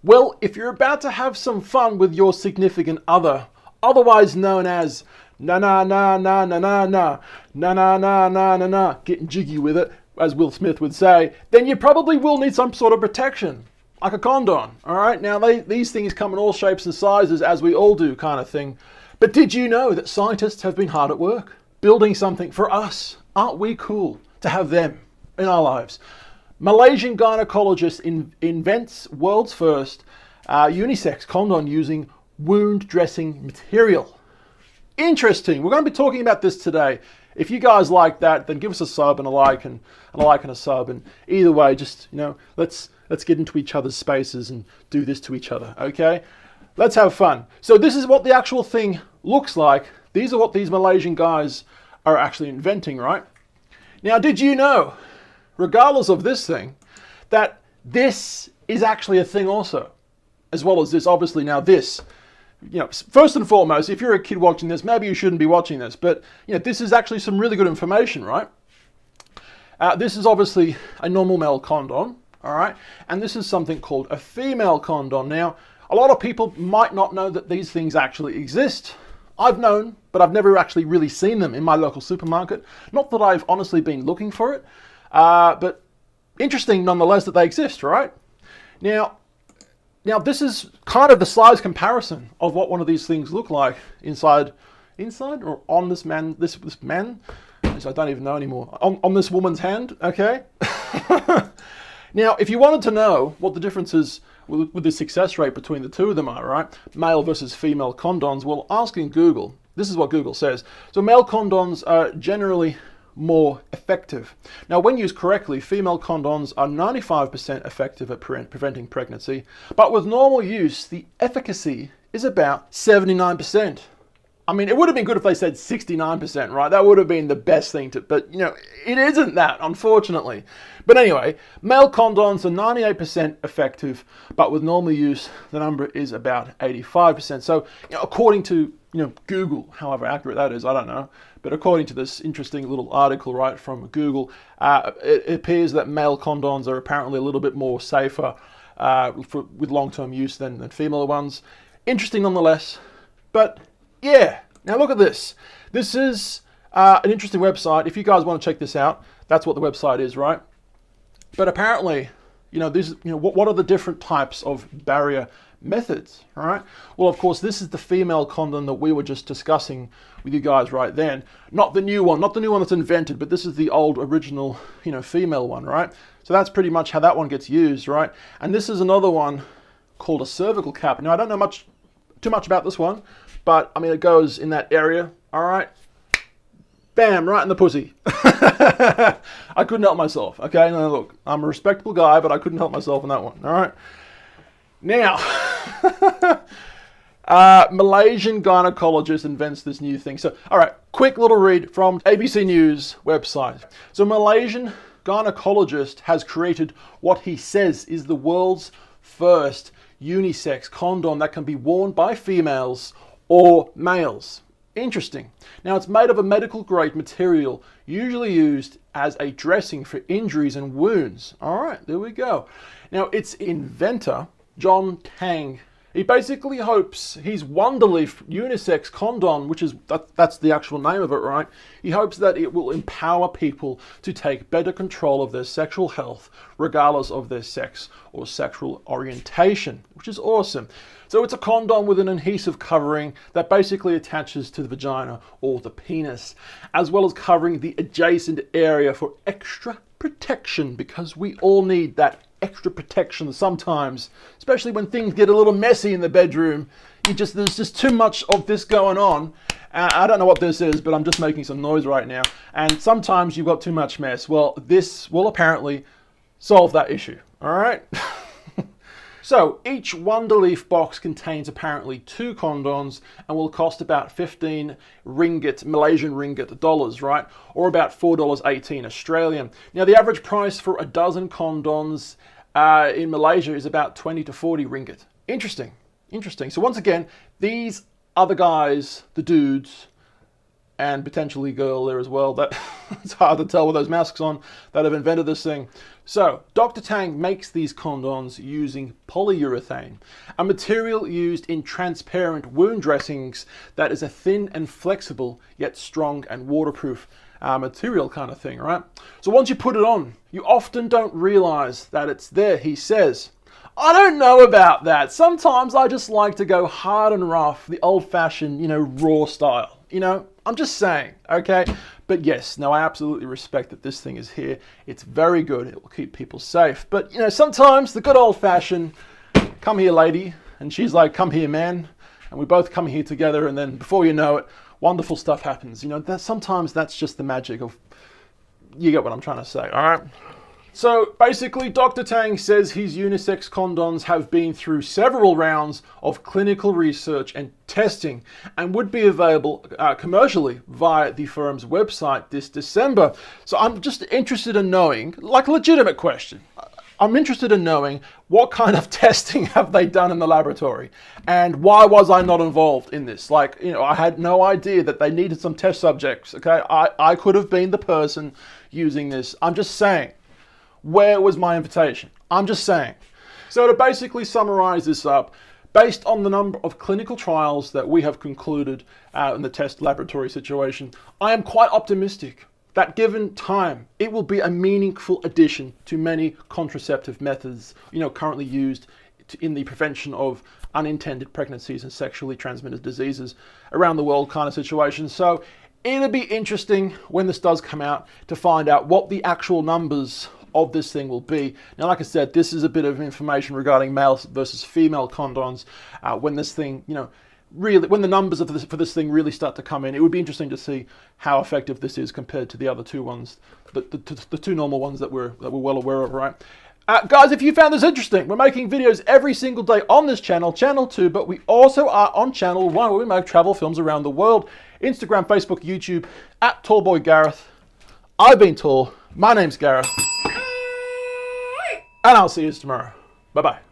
Well, if you're about to have some fun with your significant other, otherwise known as na na na na na na na na na na na na na, getting jiggy with it, as Will Smith would say, then you probably will need some sort of protection, like a condom. All right, now these things come in all shapes and sizes, as we all do, kind of thing. But did you know that scientists have been hard at work building something for us? Aren't we cool to have them in our lives? Malaysian gynecologist invents world's first unisex condom using wound dressing material. Interesting. We're going to be talking about this today. If you guys like that, then give us a sub and a like and a sub. And either way, just, you know, let's get into each other's spaces and do this to each other, okay? Let's have fun. So this is what the actual thing looks like. These are what these Malaysian guys are actually inventing, right? Now, did you know, regardless of this thing, that this is actually a thing also, as well as this? Obviously, now this, you know, first and foremost, if you're a kid watching this, maybe you shouldn't be watching this, but you know, this is actually some really good information, right? This is obviously a normal male condom, all right? And this is something called a female condom. Now, a lot of people might not know that these things actually exist. I've known, but I've never actually really seen them in my local supermarket. Not that I've honestly been looking for it, but interesting nonetheless that they exist, right? Now this is kind of the size comparison of what one of these things look like inside or on this man, this man, which I don't even know anymore, on this woman's hand, okay? Now, if you wanted to know what the difference is with the success rate between the two of them are, right? Male versus female condoms, well, asking Google, this is what Google says. So male condoms are generally more effective. Now, when used correctly, female condoms are 95% effective at preventing pregnancy, but with normal use, the efficacy is about 79%. I mean, it would have been good if they said 69%, right? That would have been the best thing to, but you know, it isn't that, unfortunately. But anyway, male condoms are 98% effective, but with normal use, the number is about 85%. So, you know, according to, you know, Google, however accurate that is, I don't know. But according to this interesting little article, right, from Google, it appears that male condoms are apparently a little bit more safer with long-term use than female ones. Interesting nonetheless. But yeah, now look at this. This is an interesting website. If you guys want to check this out, that's what the website is, right? But apparently, you know, what are the different types of barrier methods, all right? Well, of course, this is the female condom that we were just discussing with you guys right then. Not the new one that's invented, but this is the old original, you know, female one, right? So that's pretty much how that one gets used, right? And this is another one called a cervical cap. Now, I don't know too much about this one, but I mean, it goes in that area, all right? Bam, right in the pussy. I couldn't help myself, okay? Now look, I'm a respectable guy, but I couldn't help myself on that one, all right? Now, Malaysian gynecologist invents this new thing. So, all right, quick little read from ABC News website. So, Malaysian gynecologist has created what he says is the world's first unisex condom that can be worn by females or males. Interesting. Now, it's made of a medical grade material usually used as a dressing for injuries and wounds. All right, there we go. Now, its inventor, John Tang, he basically hopes his Wonderleaf unisex condom, which is that's the actual name of it, right? He hopes that it will empower people to take better control of their sexual health, regardless of their sex or sexual orientation, which is awesome. So it's a condom with an adhesive covering that basically attaches to the vagina or the penis, as well as covering the adjacent area for extra protection, because we all need that extra protection sometimes, especially when things get a little messy in the bedroom. There's just too much of this going on. I don't know what this is, but I'm just making some noise right now. And sometimes you've got too much mess. Well, this will apparently solve that issue. All right. So each Wonderleaf box contains apparently 2 condoms and will cost about 15 ringgit, Malaysian ringgit dollars, right? Or about $4.18 Australian. Now the average price for a dozen condoms in Malaysia is about 20 to 40 ringgit. Interesting, interesting. So once again, these are the guys, the dudes, and potentially girl there as well. That it's hard to tell with those masks on, that have invented this thing. So Dr. Tang makes these condoms using polyurethane, a material used in transparent wound dressings that is a thin and flexible yet strong and waterproof material kind of thing, right? So once you put it on, you often don't realize that it's there, he says. I don't know about that. Sometimes I just like to go hard and rough, the old-fashioned, raw style. I'm just saying, okay? But yes, no, I absolutely respect that this thing is here. It's very good. It will keep people safe. But, sometimes the good old-fashioned, come here, lady, and she's like, come here, man, and we both come here together, and then before you know it, wonderful stuff happens. Sometimes that's just the magic of, you get what I'm trying to say, all right? So basically, Dr. Tang says his unisex condoms have been through several rounds of clinical research and testing and would be available commercially via the firm's website this December. So I'm just interested in knowing, like a legitimate question, I'm interested in knowing what kind of testing have they done in the laboratory and why was I not involved in this? I had no idea that they needed some test subjects, okay? I could have been the person using this. I'm just saying. Where was my invitation? I'm just saying. So to basically summarize this up, based on the number of clinical trials that we have concluded in the test laboratory situation, I am quite optimistic that given time, it will be a meaningful addition to many contraceptive methods, currently used in the prevention of unintended pregnancies and sexually transmitted diseases around the world kind of situation. So it'll be interesting when this does come out to find out what the actual numbers of this thing will be. Now, like I said, this is a bit of information regarding male versus female condoms. When this thing, really, when the numbers for this thing really start to come in, it would be interesting to see how effective this is compared to the other two ones, the two normal ones that we're well aware of, right? Guys, if you found this interesting, we're making videos every single day on this channel, Channel 2, but we also are on Channel 1 where we make travel films around the world. Instagram, Facebook, YouTube, @TallBoyGareth. I've been tall. My name's Gareth. And I'll see you tomorrow. Bye-bye.